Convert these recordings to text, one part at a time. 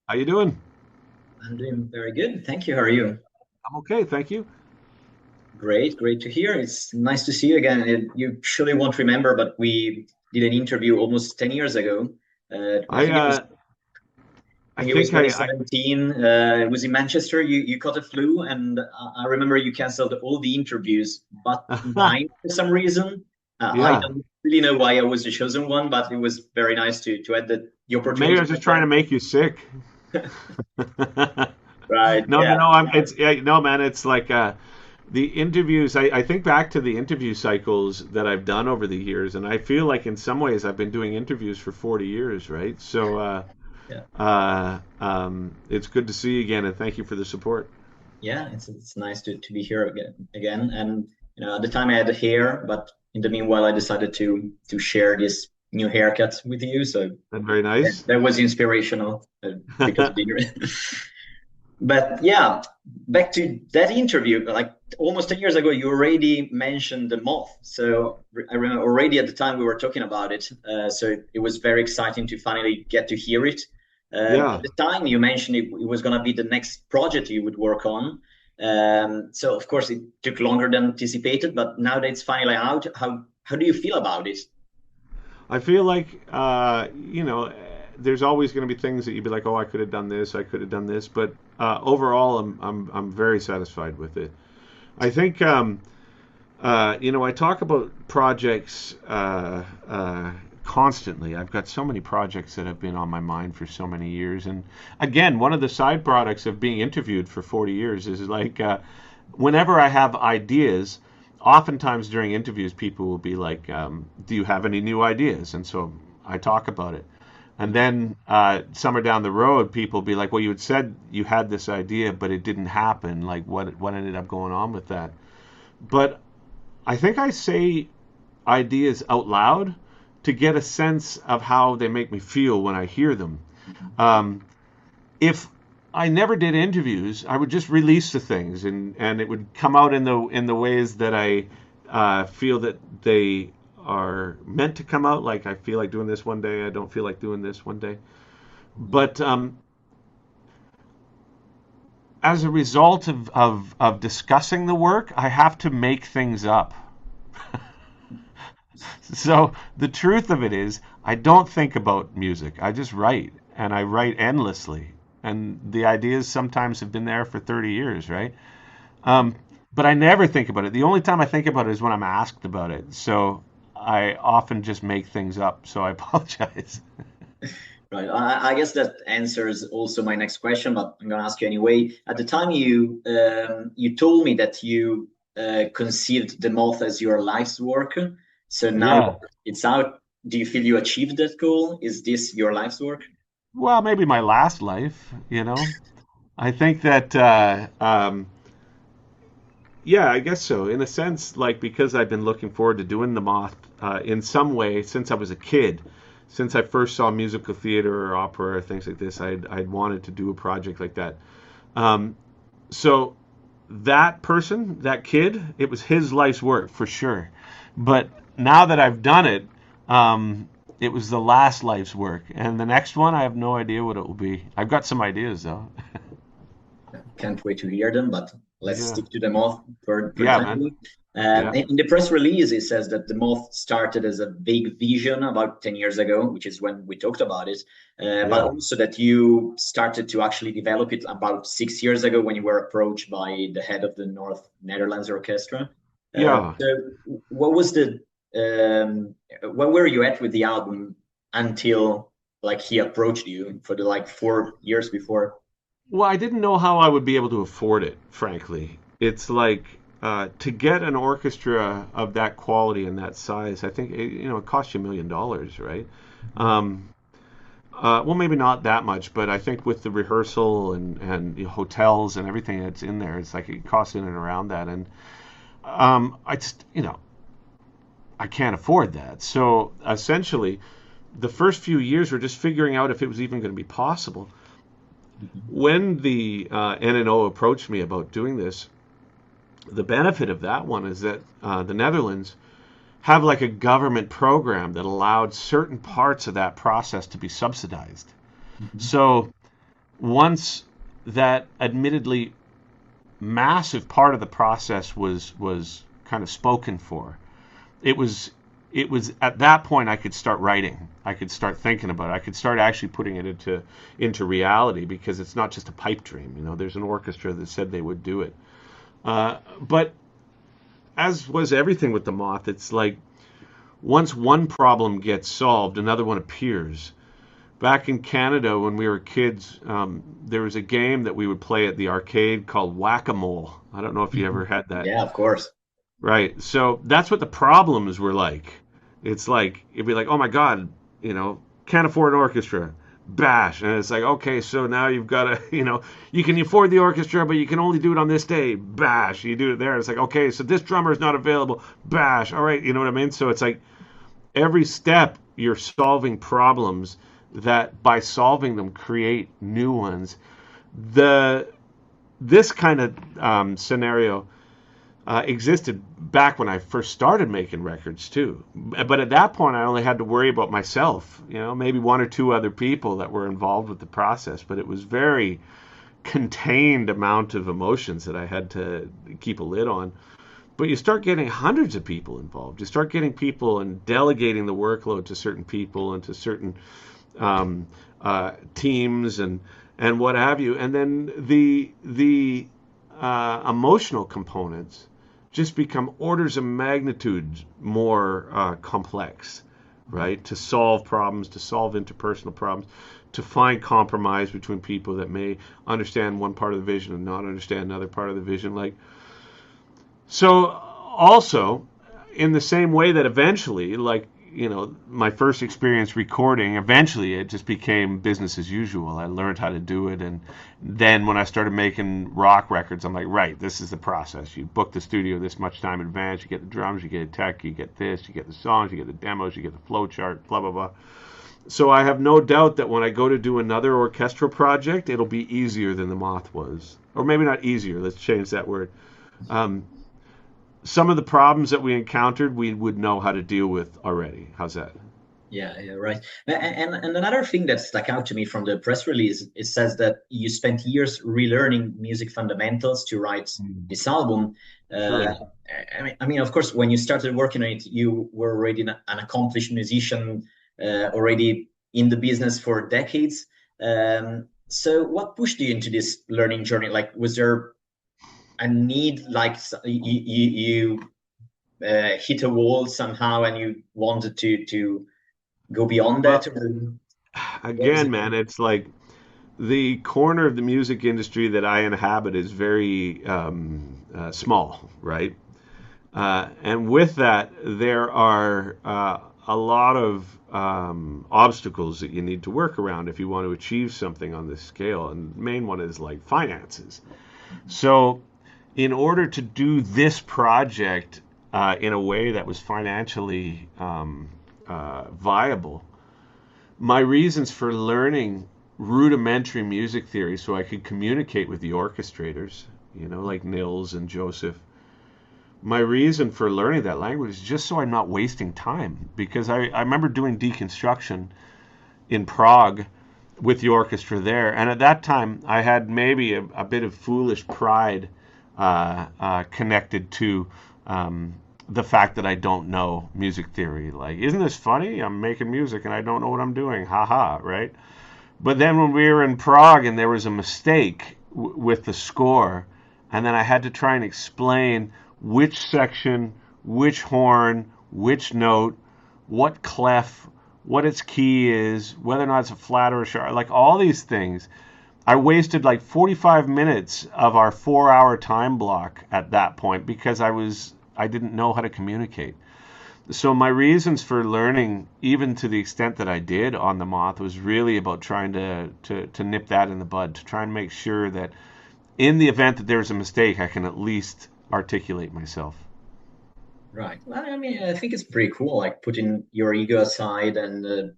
How you doing? I'm doing very good. Thank you. How are you? I'm okay, thank you. Great, great to hear. It's nice to see you again. You surely won't remember, but we did an interview almost 10 years ago. I I think it was uh I I think it was think I 2017. It was in Manchester. You caught a flu, and I remember you canceled all the interviews, but mine for some reason. I yeah. don't really know why I was the chosen one, but it was very nice to add the Maybe I opportunity was back just trying to then. make you sick. Right. No, no, Yeah. no. No, man. It's like the interviews. I think back to the interview cycles that I've done over the years, and I feel like in some ways I've been doing interviews for 40 years, right? So Yeah. it's good to see you again, and thank you for the support. Yeah, it's nice to be here again. And at the time I had hair, but in the meanwhile I decided to share this new haircut with you. So Been very nice. that was inspirational because of the but yeah, back to that interview. Like almost 10 years ago, you already mentioned the moth. So I remember already at the time we were talking about it. So it was very exciting to finally get to hear it. At Yeah. the time, you mentioned it was going to be the next project you would work on. So of course, it took longer than anticipated, but now that it's finally out, how do you feel about it? I feel like there's always going to be things that you'd be like, oh, I could have done this, I could have done this, but overall, I'm very satisfied with it. I think I talk about projects constantly. I've got so many projects that have been on my mind for so many years, and again, one of the side products of being interviewed for 40 years is like whenever I have ideas, oftentimes during interviews, people will be like, "Do you have any new ideas?" And so I talk about it. And then somewhere down the road, people will be like, "Well, you had said you had this idea, but it didn't happen. Like, what ended up going on with that?" But I think I say ideas out loud to get a sense of how they make me feel when I hear them. Um, if I never did interviews, I would just release the things, and it would come out in the ways that I feel that they are meant to come out. Like I feel like doing this one day, I don't feel like doing this one day. But as a result of discussing the work, I have to make things up. So the truth of it is, I don't think about music. I just write, and I write endlessly. And the ideas sometimes have been there for 30 years, right? Um, but I never think about it. The only time I think about it is when I'm asked about it. So I often just make things up. So I apologize. Right. I guess that answers also my next question, but I'm going to ask you anyway. At the time, you told me that you conceived the moth as your life's work. So now Yeah. that it's out, do you feel you achieved that goal? Is this your life's work? Well, maybe my last life. I think that, yeah, I guess so. In a sense, like because I've been looking forward to doing the Moth in some way since I was a kid. Since I first saw musical theater or opera or things like this, I'd wanted to do a project like that. Um, so that person, that kid, it was his life's work for sure. But now that I've done it, it was the last life's work. And the next one, I have no idea what it will be. I've got some ideas though. Can't wait to hear them, but let's Yeah. stick to the moth for the Yeah, time man. being. Yeah. In the press release, it says that the moth started as a big vision about 10 years ago, which is when we talked about it, but Yeah. also that you started to actually develop it about 6 years ago when you were approached by the head of the North Netherlands Orchestra. Yeah. So, what was the where were you at with the album until like he approached you for the like 4 years before? Well, I didn't know how I would be able to afford it, frankly. It's like to get an orchestra of that quality and that size, I think it costs you $1 million, right? Um, well, maybe not that much, but I think with the rehearsal and hotels and everything that's in there, it's like it costs in and around that, and I just I can't afford that. So essentially, the first few years were just figuring out if it was even going to be possible. Mhm. When the NNO approached me about doing this, the benefit of that one is that the Netherlands have like a government program that allowed certain parts of that process to be subsidized. Mhm. So once that admittedly massive part of the process was kind of spoken for, it was it was at that point I could start writing. I could start thinking about it. I could start actually putting it into reality, because it's not just a pipe dream. There's an orchestra that said they would do it. But as was everything with the Moth, it's like once one problem gets solved, another one appears. Back in Canada, when we were kids, there was a game that we would play at the arcade called Whack-A-Mole. I don't know if you ever had that. Yeah, of course. Right. So that's what the problems were like. It's like, it'd be like, oh my God, can't afford an orchestra. Bash. And it's like, okay, so now you've got to, you can afford the orchestra, but you can only do it on this day. Bash. You do it there. It's like, okay, so this drummer is not available. Bash. All right. You know what I mean? So it's like every step you're solving problems that by solving them create new ones. This kind of scenario existed back when I first started making records too. But at that point, I only had to worry about myself, maybe one or two other people that were involved with the process. But it was very contained amount of emotions that I had to keep a lid on. But you start getting hundreds of people involved. You start getting people and delegating the workload to certain people and to certain teams and what have you. And then the emotional components just become orders of magnitude more complex, right? To solve problems, to solve interpersonal problems, to find compromise between people that may understand one part of the vision and not understand another part of the vision. So also, in the same way that eventually, my first experience recording, eventually it just became business as usual. I learned how to do it. And then when I started making rock records, I'm like, right, this is the process. You book the studio this much time in advance, you get the drums, you get a tech, you get this, you get the songs, you get the demos, you get the flow chart, blah, blah, blah. So I have no doubt that when I go to do another orchestral project, it'll be easier than the Moth was. Or maybe not easier, let's change that word. Some of the problems that we encountered, we would know how to deal with already. How's that? Yeah, right. And another thing that stuck out to me from the press release, it says that you spent years relearning music fundamentals to write this album. Sure. I mean, of course, when you started working on it, you were already an accomplished musician, already in the business for decades. So what pushed you into this learning journey? Like, was there a need, like you hit a wall somehow and you wanted to go beyond that? Well, Or what was again, it? man, it's like the corner of the music industry that I inhabit is very small, right? And with that, there are a lot of obstacles that you need to work around if you want to achieve something on this scale. And the main one is like finances. So, in order to do this project in a way that was financially viable, my reasons for learning rudimentary music theory so I could communicate with the orchestrators, like Nils and Joseph, my reason for learning that language is just so I'm not wasting time. Because I remember doing deconstruction in Prague with the orchestra there. And at that time, I had maybe a bit of foolish pride connected to the fact that I don't know music theory. Like, isn't this funny? I'm making music and I don't know what I'm doing. Ha ha, right? But then when we were in Prague and there was a mistake with the score, and then I had to try and explain which section, which horn, which note, what clef, what its key is, whether or not it's a flat or a sharp, like all these things. I wasted like 45 minutes of our 4-hour time block at that point because I didn't know how to communicate. So my reasons for learning, even to the extent that I did on the Moth, was really about trying to nip that in the bud, to try and make sure that in the event that there's a mistake, I can at least articulate myself. Right. Well, I mean, I think it's pretty cool, like putting your ego aside and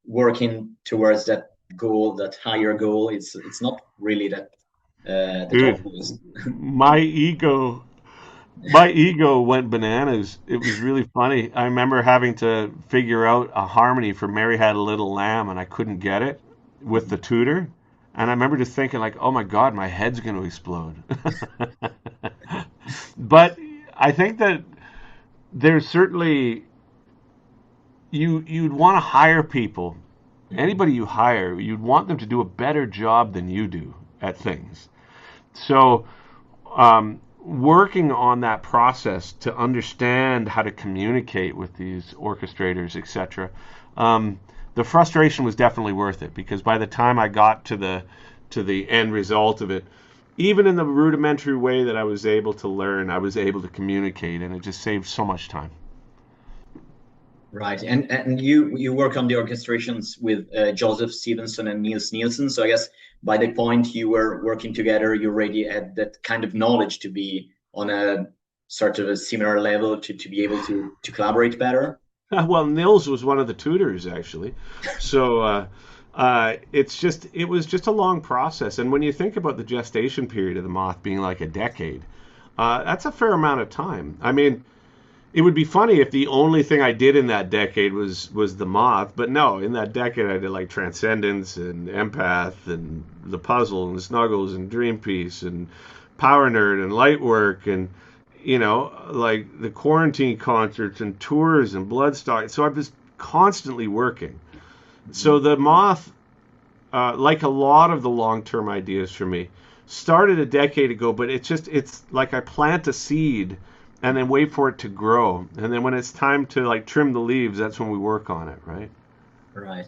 working towards that goal, that higher goal. It's not really that the top Dude, goals. my ego my ego went bananas. It was really funny. I remember having to figure out a harmony for Mary Had a Little Lamb, and I couldn't get it with the tutor. And I remember just thinking like, oh my God, my head's going to explode. But I think that there's certainly you'd want to hire people. Mhm. Anybody you hire, you'd want them to do a better job than you do at things. So working on that process to understand how to communicate with these orchestrators, etc. The frustration was definitely worth it because by the time I got to the end result of it, even in the rudimentary way that I was able to learn, I was able to communicate, and it just saved so much time. Right. And you work on the orchestrations with Joseph Stevenson and Niels Nielsen. So I guess by the point you were working together, you already had that kind of knowledge to be on a sort of a similar level to be able to collaborate better. Well, Nils was one of the tutors actually, so it was just a long process. And when you think about the gestation period of the moth being like a decade, that's a fair amount of time. I mean, it would be funny if the only thing I did in that decade was the moth, but no, in that decade I did like Transcendence and Empath and the Puzzle and Snuggles and Dream Piece and Power Nerd and Lightwork and like the quarantine concerts and tours and Bloodstock. So I was constantly working. So Mhm. the moth, like a lot of the long-term ideas for me, started a decade ago, but it's like I plant a seed and then wait for it to grow. And then when it's time to like trim the leaves, that's when we work on it, right? Right.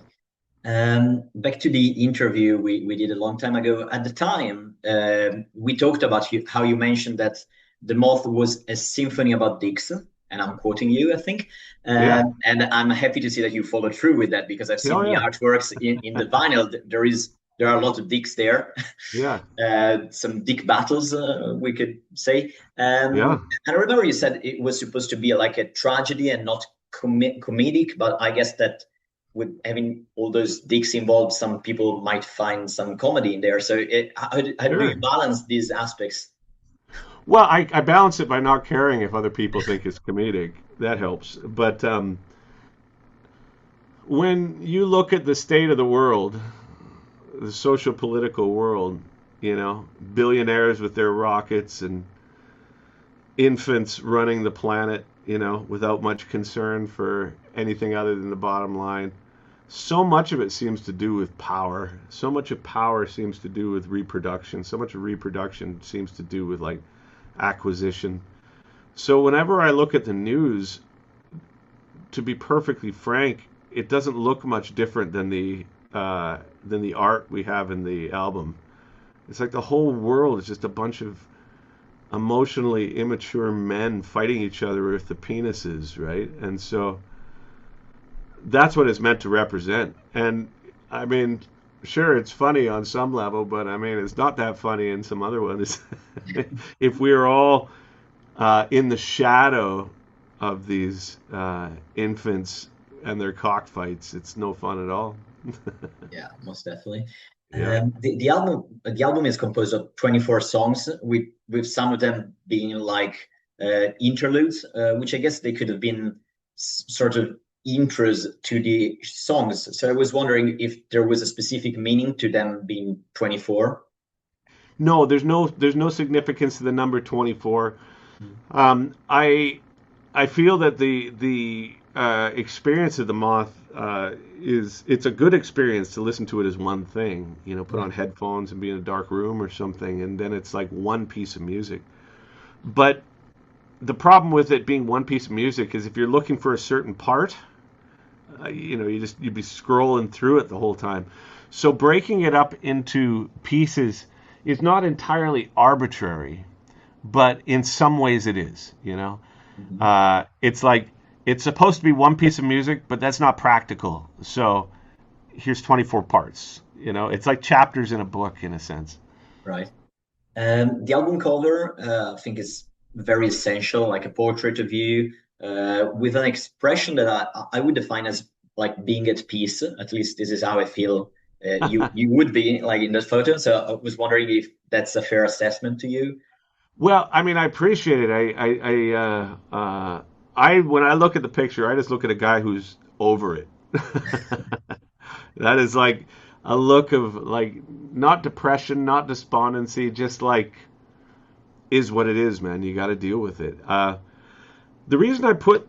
Back to the interview we did a long time ago. At the time, we talked about how you mentioned that the Moth was a symphony about dicks, and I'm quoting you, I think. Yeah. And I'm happy to see that you followed through with that because I've seen Oh the yeah. artworks in the vinyl. There are a lot of dicks there, Yeah. some dick battles, we could say. Yeah. And I remember you said it was supposed to be like a tragedy and not comedic, but I guess that with having all those dicks involved, some people might find some comedy in there. So how do you Sure. balance these aspects? Well, I balance it by not caring if other people think it's comedic. That helps. But when you look at the state of the world, the social political world, billionaires with their rockets and infants running the planet, without much concern for anything other than the bottom line. So much of it seems to do with power. So much of power seems to do with reproduction. So much of reproduction seems to do with like acquisition. So whenever I look at the news, to be perfectly frank, it doesn't look much different than the art we have in the album. It's like the whole world is just a bunch of emotionally immature men fighting each other with the penises, right? And so that's what it's meant to represent. And I mean, sure, it's funny on some level, but I mean, it's not that funny in some other ones. If we are all in the shadow of these infants and their cockfights, it's no fun at all. Yeah, most definitely. Yeah. The album is composed of 24 songs, with some of them being like interludes, which I guess they could have been sort of intros to the songs. So I was wondering if there was a specific meaning to them being 24. No, there's no significance to the number 24. Mm. I feel that the experience of the moth it's a good experience to listen to it as one thing. Put on Right. headphones and be in a dark room or something, and then it's like one piece of music. But the problem with it being one piece of music is if you're looking for a certain part, you'd be scrolling through it the whole time. So breaking it up into pieces is not entirely arbitrary, but in some ways it is. Mhm. It's like it's supposed to be one piece of music, but that's not practical. So here's 24 parts. It's like chapters in a book in a sense. Right. The album cover, I think, is very essential, like a portrait of you, with an expression that I would define as like being at peace. At least this is how I feel you would be like in that photo. So I was wondering if that's a fair assessment to you. Well, I mean, I appreciate it. When I look at the picture, I just look at a guy who's over it. That is like, a look of like not depression, not despondency, just like is what it is, man. You got to deal with it. The reason I put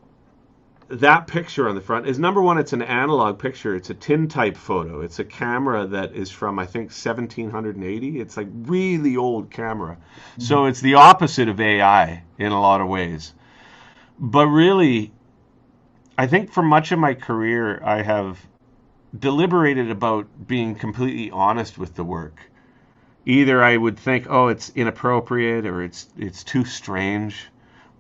that picture on the front is number one, it's an analog picture. It's a tintype photo. It's a camera that is from, I think, 1780. It's like really old camera. So it's the opposite of AI in a lot of ways. But really, I think for much of my career, I have deliberated about being completely honest with the work. Either I would think, oh, it's inappropriate, or it's too strange,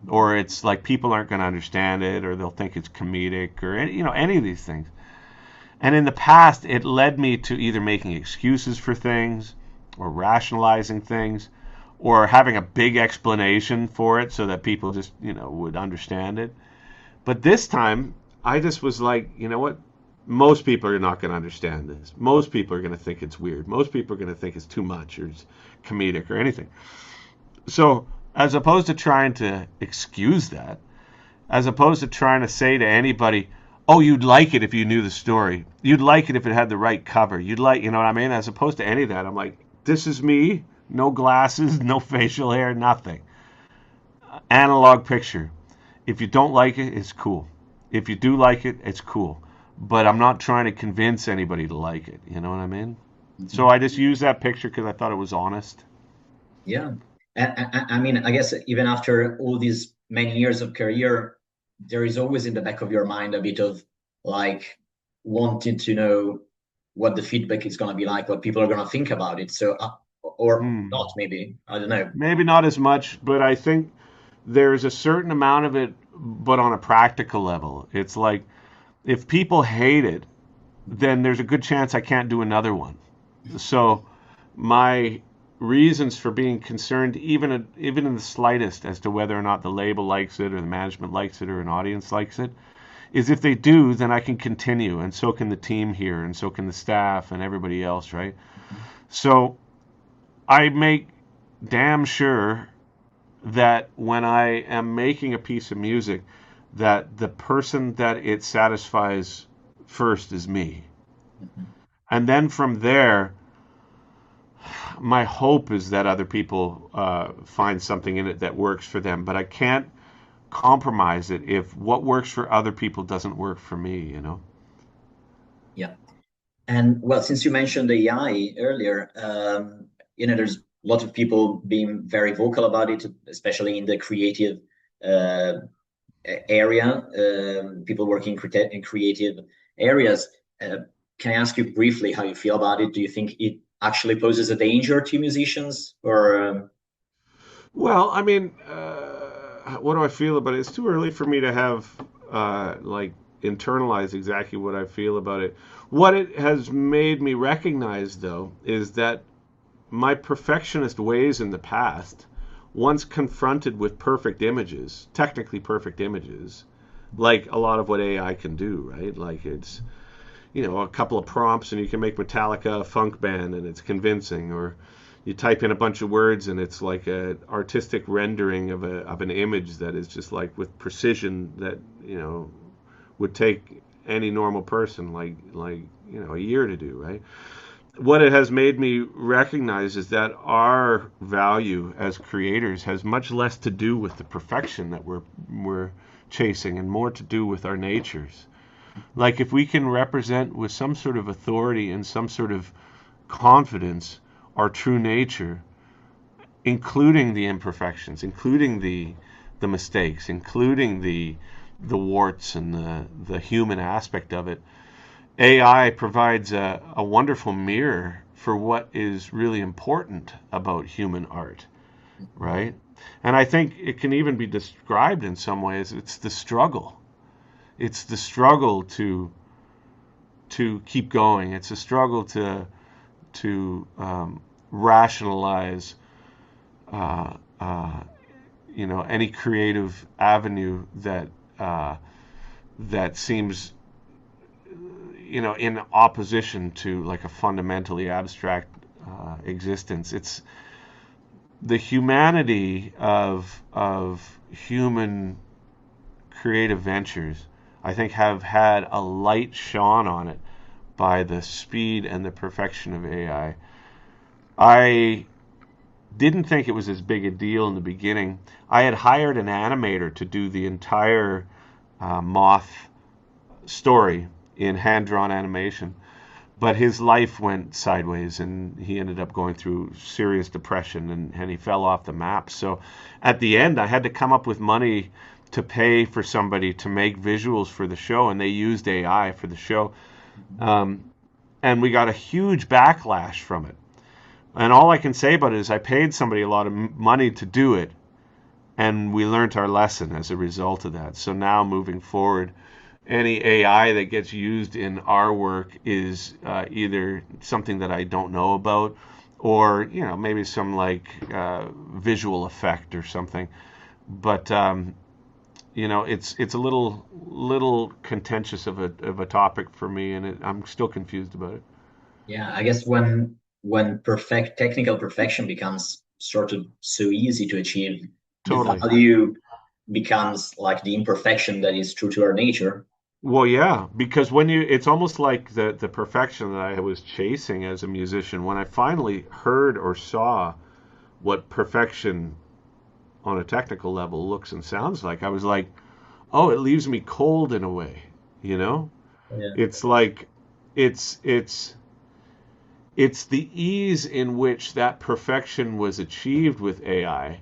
or it's like people aren't going to understand it, or they'll think it's comedic, or any of these things. And in the past, it led me to either making excuses for things, or rationalizing things, or having a big explanation for it so that people just would understand it. But this time, I just was like, you know what? Most people are not going to understand this. Most people are going to think it's weird. Most people are going to think it's too much or it's comedic or anything. So, as opposed to trying to excuse that, as opposed to trying to say to anybody, oh, you'd like it if you knew the story. You'd like it if it had the right cover. You'd like, you know what I mean? As opposed to any of that, I'm like, this is me, no glasses, no facial hair, nothing. Analog picture. If you don't like it, it's cool. If you do like it, it's cool. But I'm not trying to convince anybody to like it. You know what I mean? So I just used that picture because I thought it was honest. Yeah. I mean, I guess even after all these many years of career, there is always in the back of your mind a bit of like wanting to know what the feedback is going to be like, what people are going to think about it. So, or Hmm. not, maybe. I don't know. Maybe not as much, but I think there's a certain amount of it, but on a practical level. It's like if people hate it, then there's a good chance I can't do another one. So my reasons for being concerned, even in the slightest, as to whether or not the label likes it or the management likes it or an audience likes it, is if they do, then I can continue, and so can the team here, and so can the staff and everybody else, right? So I make damn sure that when I am making a piece of music, that the person that it satisfies first is me. Mhm. And then from there, my hope is that other people find something in it that works for them. But I can't compromise it if what works for other people doesn't work for me. Yeah. And well, since you mentioned AI earlier, there's a lot of people being very vocal about it, especially in the creative uh, area, people working in creative areas. Uh, can I ask you briefly how you feel about it? Do you think it actually poses a danger to musicians, or Well, I mean, what do I feel about it? It's too early for me to have like internalize exactly what I feel about it. What it has made me recognize, though, is that my perfectionist ways in the past, once confronted with perfect images, technically perfect images, like a lot of what AI can do, right? Like it's, a couple of prompts and you can make Metallica a funk band and it's convincing, or you type in a bunch of words and it's like an artistic rendering of an image that is just like with precision that, would take any normal person like a year to do, right? What it has made me recognize is that our value as creators has much less to do with the perfection that we're chasing and more to do with our natures. Like if we can represent with some sort of authority and some sort of confidence our true nature, including the imperfections, including the mistakes, including the warts and the human aspect of it, AI provides a wonderful mirror for what is really important about human art, right? And I think it can even be described in some ways. It's the struggle. It's the struggle to keep going. It's a struggle to rationalize, uh, uh, any creative avenue that seems in opposition to like a fundamentally abstract existence. It's the humanity of human creative ventures. I think have had a light shone on it by the speed and the perfection of AI. I didn't think it was as big a deal in the beginning. I had hired an animator to do the entire Moth story in hand-drawn animation, but his life went sideways and he ended up going through serious depression and he fell off the map. So at the end, I had to come up with money to pay for somebody to make visuals for the show, and they used AI for the show. And we got a huge backlash from it. And all I can say about it is I paid somebody a lot of money to do it, and we learned our lesson as a result of that. So now moving forward, any AI that gets used in our work is either something that I don't know about, or maybe some like visual effect or something. But it's a little contentious of a topic for me, and I'm still confused about it. Yeah, I guess when technical perfection becomes sort of so easy to achieve, Totally. the value becomes like the imperfection that is true to our nature. Well, yeah, because it's almost like the perfection that I was chasing as a musician. When I finally heard or saw what perfection on a technical level looks and sounds like, I was like, oh, it leaves me cold in a way, Yeah. It's like it's the ease in which that perfection was achieved with AI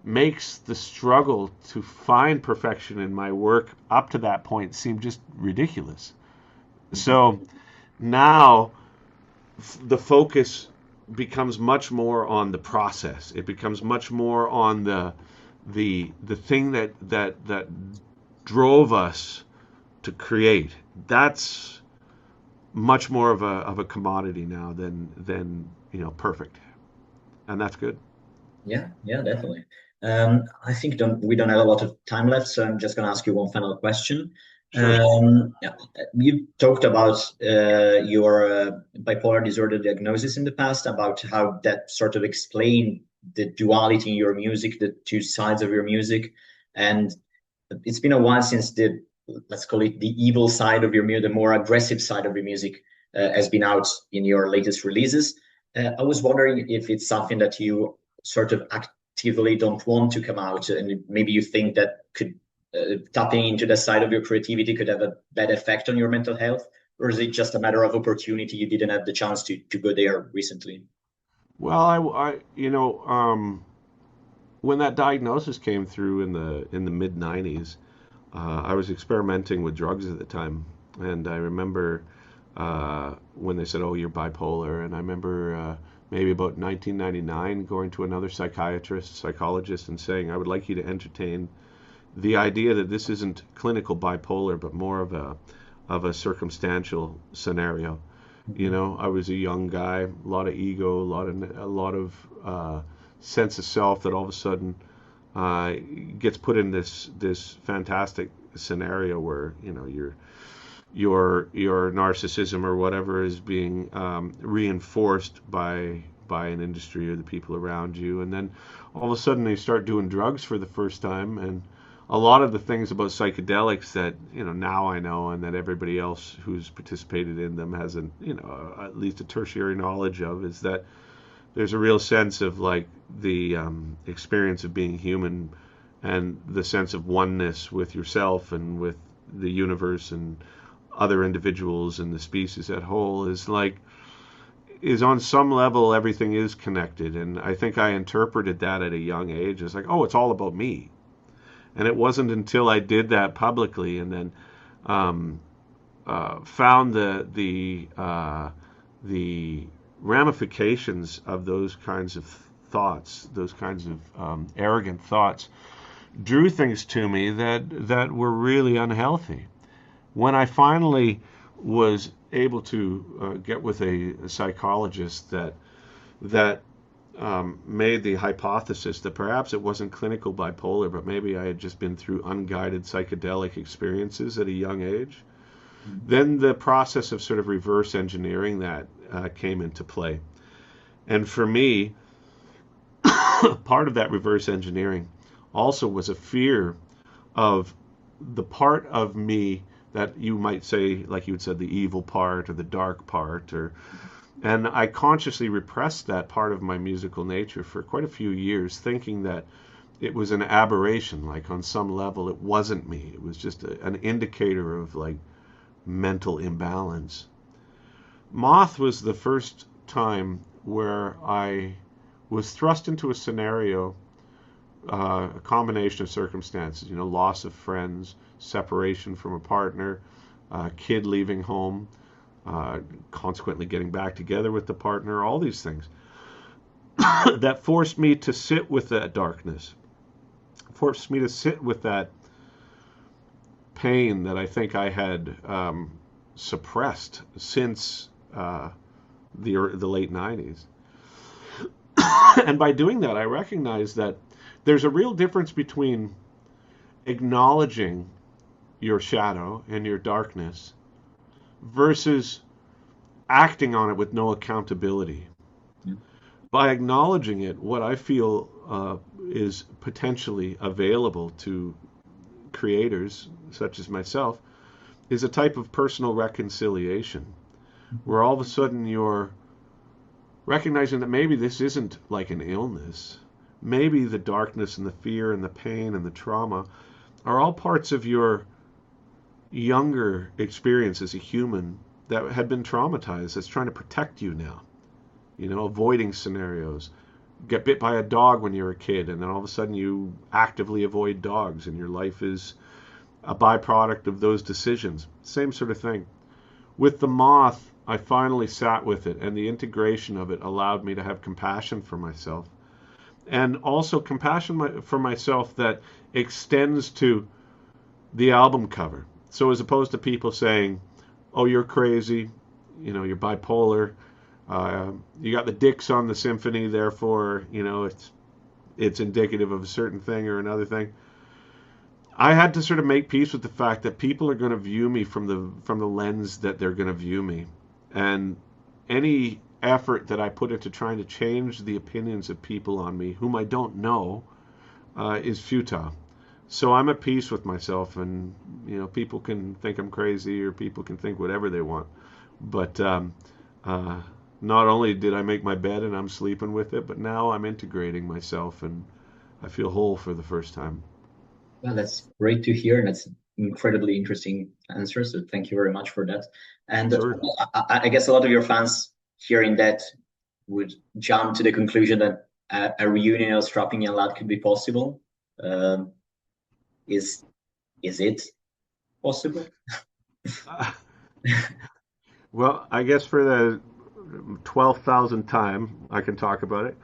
makes the struggle to find perfection in my work up to that point seem just ridiculous. So now the focus becomes much more on the process. It becomes much more on the thing that drove us to create. That's much more of a commodity now than perfect, and that's good. Yeah, definitely. I think we don't have a lot of time left, so I'm just going to ask you one final question. Sure. Yeah, you talked about your bipolar disorder diagnosis in the past, about how that sort of explained the duality in your music, the two sides of your music, and it's been a while since let's call it the evil side of your music, the more aggressive side of your music, has been out in your latest releases. I was wondering if it's something that you sort of actively don't want to come out, and maybe you think that could tapping into the side of your creativity could have a bad effect on your mental health, or is it just a matter of opportunity? You didn't have the chance to go there recently. Well, when that diagnosis came through in the mid '90s, I was experimenting with drugs at the time, and I remember when they said, "Oh, you're bipolar," and I remember maybe about 1999 going to another psychologist, and saying, "I would like you to entertain the idea that this isn't clinical bipolar, but more of a circumstantial scenario." I was a young guy, a lot of ego, a lot of sense of self that all of a sudden gets put in this fantastic scenario where your narcissism or whatever is being reinforced by an industry or the people around you, and then all of a sudden they start doing drugs for the first time, and a lot of the things about psychedelics that now I know, and that everybody else who's participated in them has at least a tertiary knowledge of, is that there's a real sense of like the experience of being human, and the sense of oneness with yourself and with the universe and other individuals and the species at whole is on some level everything is connected. And I think I interpreted that at a young age as like, oh, it's all about me. And it wasn't until I did that publicly and then found the ramifications of those kinds of thoughts, those kinds of arrogant thoughts, drew things to me that were really unhealthy. When I finally was able to get with a psychologist that made the hypothesis that perhaps it wasn't clinical bipolar, but maybe I had just been through unguided psychedelic experiences at a young age, then the process of sort of reverse engineering that came into play. And for me, part of that reverse engineering also was a fear of the part of me that you might say, like you had said, the evil part or the dark part, and I consciously repressed that part of my musical nature for quite a few years, thinking that it was an aberration, like on some level it wasn't me. It was just an indicator of like mental imbalance. Moth was the first time where I was thrust into a scenario, a combination of circumstances, loss of friends, separation from a partner, kid leaving home, consequently getting back together with the partner, all these things that forced me to sit with that darkness, forced me to sit with that pain that I think I had suppressed since the late 90s. And by doing that, I recognized that there's a real difference between acknowledging your shadow and your darkness versus acting on it with no accountability. Yeah. By acknowledging it, what I feel is potentially available to creators such as myself is a type of personal reconciliation, where all of a sudden you're recognizing that maybe this isn't like an illness. Maybe the darkness and the fear and the pain and the trauma are all parts of your younger experience as a human that had been traumatized, that's trying to protect you now. Avoiding scenarios. Get bit by a dog when you're a kid, and then all of a sudden you actively avoid dogs, and your life is a byproduct of those decisions. Same sort of thing. With the moth, I finally sat with it, and the integration of it allowed me to have compassion for myself. And also compassion for myself that extends to the album cover. So as opposed to people saying, oh, you're crazy, you're bipolar, you got the dicks on the symphony, therefore, it's indicative of a certain thing or another thing. I had to sort of make peace with the fact that people are going to view me from the lens that they're going to view me. And any effort that I put into trying to change the opinions of people on me whom I don't know is futile. So I'm at peace with myself, and people can think I'm crazy, or people can think whatever they want. But not only did I make my bed and I'm sleeping with it, but now I'm integrating myself, and I feel whole for the first time. Well, that's great to hear, and that's incredibly interesting answer. So thank you very much for that. And Sure. I guess a lot of your fans hearing that would jump to the conclusion that a reunion of Strapping and Lad could be possible. Is it possible? Well, I guess for the 12,000th time, I can talk about it.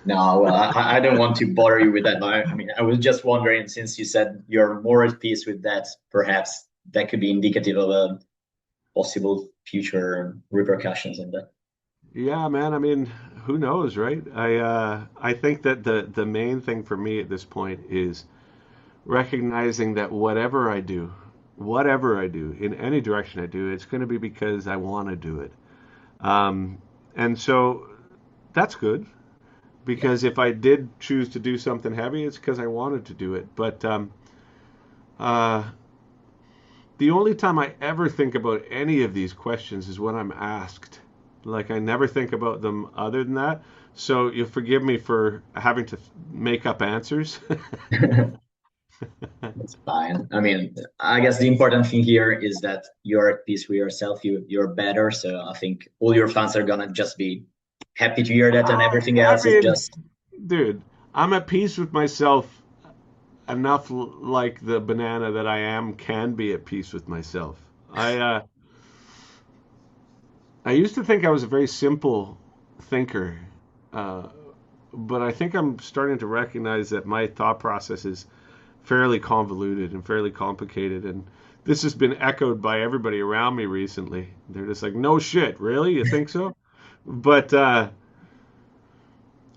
No, well, I don't want to bother you with that. I mean, I was just wondering, since you said you're more at peace with that, perhaps that could be indicative of a possible future repercussions in that. Yeah, man. I mean, who knows, right? I think that the main thing for me at this point is recognizing that whatever I do, in any direction I do, it's going to be because I want to do it. And so that's good, because if I did choose to do something heavy, it's because I wanted to do it. But uh, the only time I ever think about any of these questions is when I'm asked. Like, I never think about them other than that. So you'll forgive me for having to make up answers. That's fine. I mean, I guess the important thing here is that you're at peace with yourself. You're better. So I think all your fans are gonna just be happy to hear that, and everything I else is mean, just dude, I'm at peace with myself enough, like the banana that I am can be at peace with myself. I used to think I was a very simple thinker, uh, but I think I'm starting to recognize that my thought process is fairly convoluted and fairly complicated, and this has been echoed by everybody around me recently. They're just like, "No shit, really? You think so?" But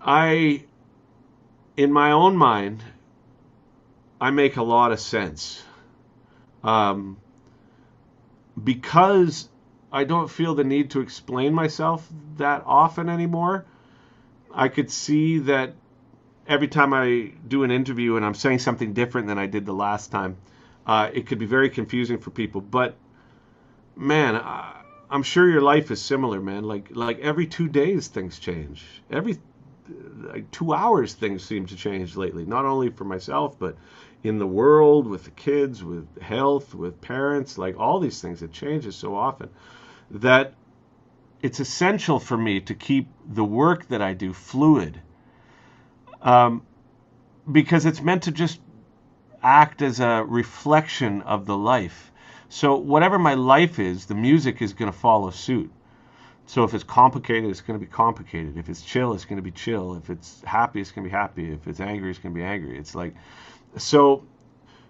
I, in my own mind, I make a lot of sense. Um, because I don't feel the need to explain myself that often anymore. I could see that every time I do an interview and I'm saying something different than I did the last time, It could be very confusing for people. But man, I'm sure your life is similar, man. Like every 2 days things change. Every like 2 hours things seem to change lately. Not only for myself, but in the world, with the kids, with health, with parents, like all these things. It changes so often that it's essential for me to keep the work that I do fluid, um, because it's meant to just act as a reflection of the life. So whatever my life is, the music is going to follow suit. So if it's complicated, it's going to be complicated. If it's chill, it's going to be chill. If it's happy, it's going to be happy. If it's angry, it's going to be angry. It's like so.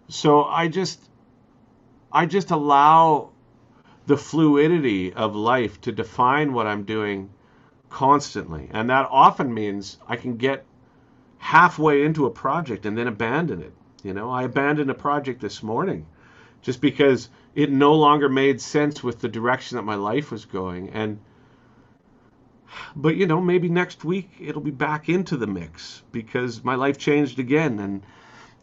So I just allow the fluidity of life to define what I'm doing constantly, and that often means I can get halfway into a project and then abandon it. I abandoned a project this morning just because it no longer made sense with the direction that my life was going. But maybe next week it'll be back into the mix because my life changed again. And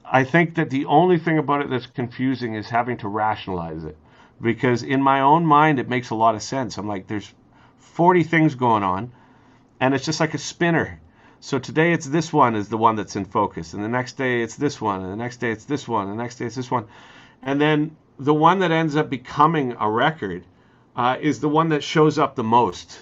I think that the only thing about it that's confusing is having to rationalize it, because in my own mind it makes a lot of sense. I'm like, there's 40 things going on, and it's just like a spinner. So today it's this one is the one that's in focus, and the next day it's this one, and the next day it's this one, and the next day it's this one. And then the one that ends up becoming a record is the one that shows up the most.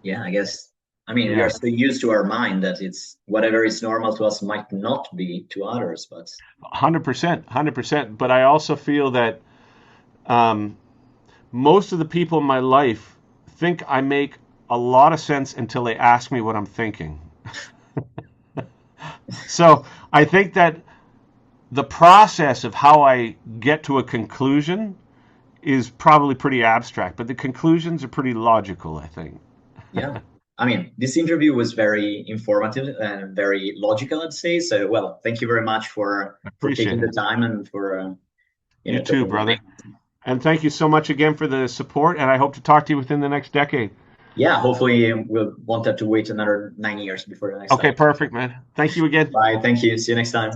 Yeah, I guess. I mean, we Yeah, are so used to our mind that it's whatever is normal to us might not be to others. But 100%, 100%. But I also feel that um, most of the people in my life think I make a lot of sense until they ask me what I'm thinking. So I think that the process of how I get to a conclusion is probably pretty abstract, but the conclusions are pretty logical, I think. yeah, I mean, this interview was very informative and very logical, I'd say. So, well, thank you very much for Appreciate taking the it. time and for You too, talking with me. brother. And thank you so much again for the support, and I hope to talk to you within the next decade. Yeah, hopefully we'll won't have to wait another 9 years before the next Okay, time. perfect, man. Thank you again. Bye. Thank you. See you next time.